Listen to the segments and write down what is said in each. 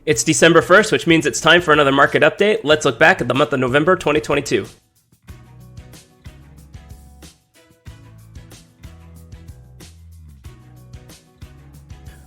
It's December 1st, which means it's time for another market update. Let's look back at the month of November 2022.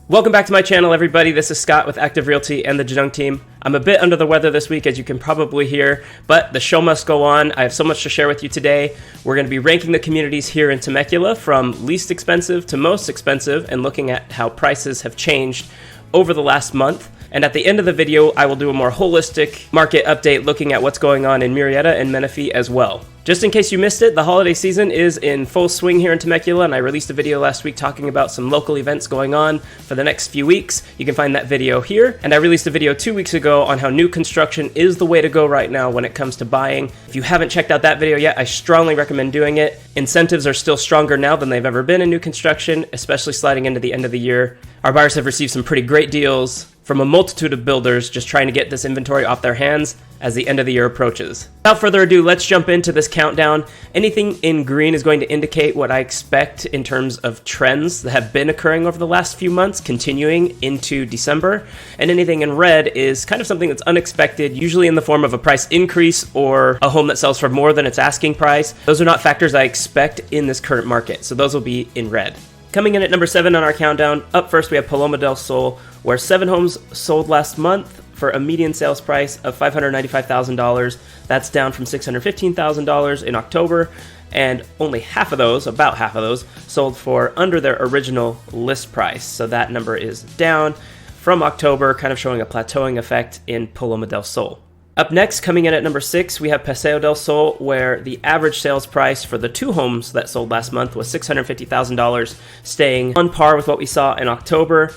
Welcome back to my channel, everybody. This is Scott with Active Realty and the Jadung team. I'm a bit under the weather this week, as you can probably hear, but the show must go on. I have so much to share with you today. We're going to be ranking the communities here in Temecula from least expensive to most expensive and looking at how prices have changed over the last month. And at the end of the video, I will do a more holistic market update looking at what's going on in Murrieta and Menifee as well. Just in case you missed it, the holiday season is in full swing here in Temecula, and I released a video last week talking about some local events going on for the next few weeks. You can find that video here. And I released a video 2 weeks ago on how new construction is the way to go right now when it comes to buying. If you haven't checked out that video yet, I strongly recommend doing it. Incentives are still stronger now than they've ever been in new construction, especially sliding into the end of the year. Our buyers have received some pretty great deals from a multitude of builders just trying to get this inventory off their hands as the end of the year approaches. Without further ado, let's jump into this countdown. Anything in green is going to indicate what I expect in terms of trends that have been occurring over the last few months, continuing into December. And anything in red is kind of something that's unexpected, usually in the form of a price increase or a home that sells for more than its asking price. Those are not factors I expect in this current market, so those will be in red. Coming in at number 7 on our countdown, up first we have Paloma del Sol, where 7 homes sold last month for a median sales price of $595,000. That's down from $615,000 in October, and only about half of those, sold for under their original list price. So that number is down from October, kind of showing a plateauing effect in Paloma del Sol. Up next, coming in at number 6, we have Paseo del Sol, where the average sales price for the 2 homes that sold last month was $650,000, staying on par with what we saw in October,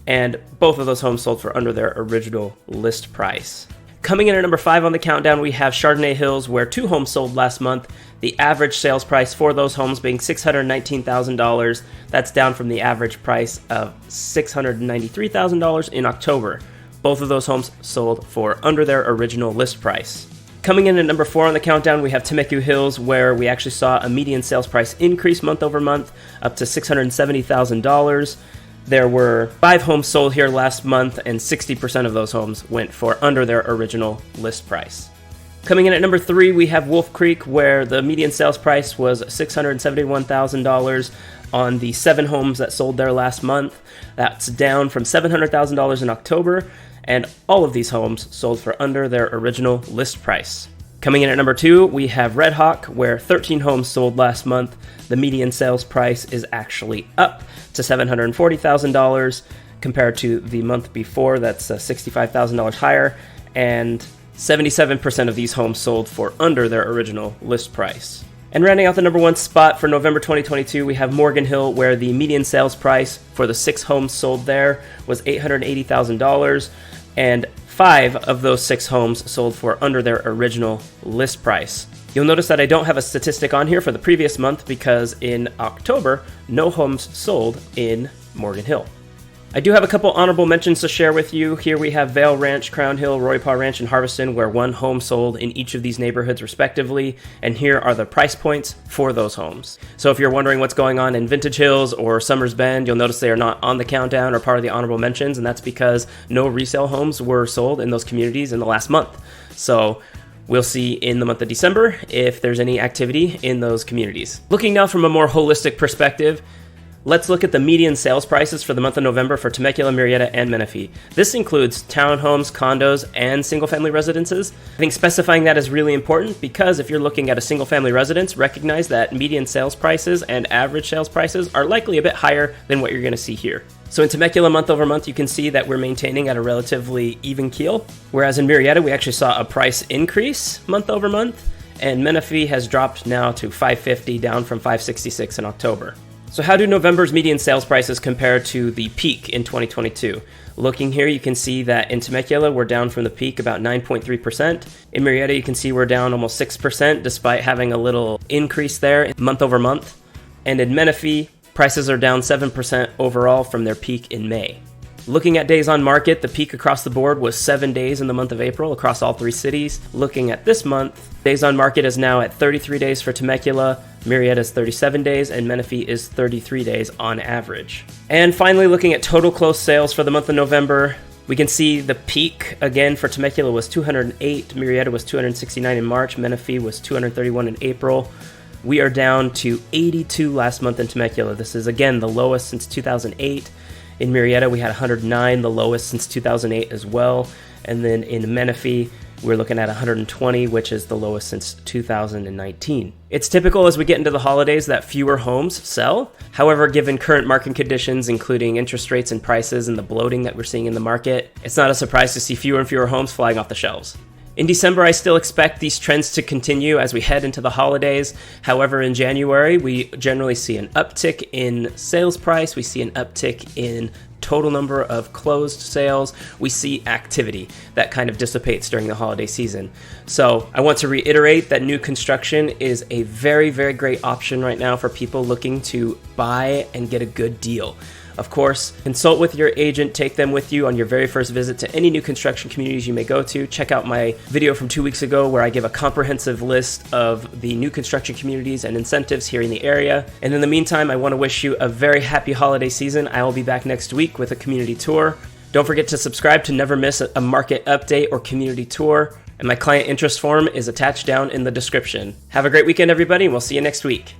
and both of those homes sold for under their original list price. Coming in at number 5 on the countdown, we have Chardonnay Hills, where 2 homes sold last month, the average sales price for those homes being $619,000. That's down from the average price of $693,000 in October. Both of those homes sold for under their original list price. Coming in at number 4 on the countdown, we have Temecula Hills, where we actually saw a median sales price increase month over month up to $670,000. There were 5 homes sold here last month, and 60% of those homes went for under their original list price. Coming in at number 3, we have Wolf Creek, where the median sales price was $671,000 on the 7 homes that sold there last month. That's down from $700,000 in October, and all of these homes sold for under their original list price. Coming in at number 2, we have Red Hawk, where 13 homes sold last month. The median sales price is actually up to $740,000 compared to the month before. That's $65,000 higher, and 77% of these homes sold for under their original list price. And rounding out the number 1 spot for November 2022, we have Morgan Hill, where the median sales price for the 6 homes sold there was $880,000, and 5 of those 6 homes sold for under their original list price. You'll notice that I don't have a statistic on here for the previous month because in October, no homes sold in Morgan Hill. I do have a couple honorable mentions to share with you. Here we have Vale Ranch, Crown Hill, Roy Pa Ranch, and Harveston, where 1 home sold in each of these neighborhoods respectively, and here are the price points for those homes. So if you're wondering what's going on in Vintage Hills or Summers Bend, you'll notice they are not on the countdown or part of the honorable mentions, and that's because no resale homes were sold in those communities in the last month. So we'll see in the month of December if there's any activity in those communities. Looking now from a more holistic perspective, let's look at the median sales prices for the month of November for Temecula, Murrieta, and Menifee. This includes townhomes, condos, and single-family residences. I think specifying that is really important because if you're looking at a single-family residence, recognize that median sales prices and average sales prices are likely a bit higher than what you're going to see here. So in Temecula, month over month, you can see that we're maintaining at a relatively even keel, whereas in Murrieta, we actually saw a price increase month over month, and Menifee has dropped now to $550, down from $566 in October. So how do November's median sales prices compare to the peak in 2022? Looking here, you can see that in Temecula, we're down from the peak about 9.3%. In Murrieta, you can see we're down almost 6%, despite having a little increase there month over month. And in Menifee, prices are down 7% overall from their peak in May. Looking at days on market, the peak across the board was 7 days in the month of April across all 3 cities. Looking at this month, days on market is now at 33 days for Temecula, Murrieta is 37 days, and Menifee is 33 days on average. And finally, looking at total closed sales for the month of November, We can see the peak again for Temecula was 208, Murrieta was 269 in March, Menifee was 231 in April. We are down to 82 last month in Temecula. This is again the lowest since 2008. In Murrieta we had 109, the lowest since 2008 as well. And then in Menifee we're looking at 120, which is the lowest since 2019. It's typical as we get into the holidays that fewer homes sell. However, given current market conditions, including interest rates and prices and the bloating that we're seeing in the market, it's not a surprise to see fewer and fewer homes flying off the shelves. In December, I still expect these trends to continue as we head into the holidays. However, in January, we generally see an uptick in sales price. We see an uptick in total number of closed sales. We see activity that kind of dissipates during the holiday season. So I want to reiterate that new construction is a very, very great option right now for people looking to buy and get a good deal. Of course, consult with your agent, take them with you on your very first visit to any new construction communities you may go to. Check out my video from 2 weeks ago where I give a comprehensive list of the new construction communities and incentives here in the area. And in the meantime, I want to wish you a very happy holiday season. I will be back next week with a community tour. Don't forget to subscribe to never miss a market update or community tour. And my client interest form is attached down in the description. Have a great weekend, everybody, and we'll see you next week.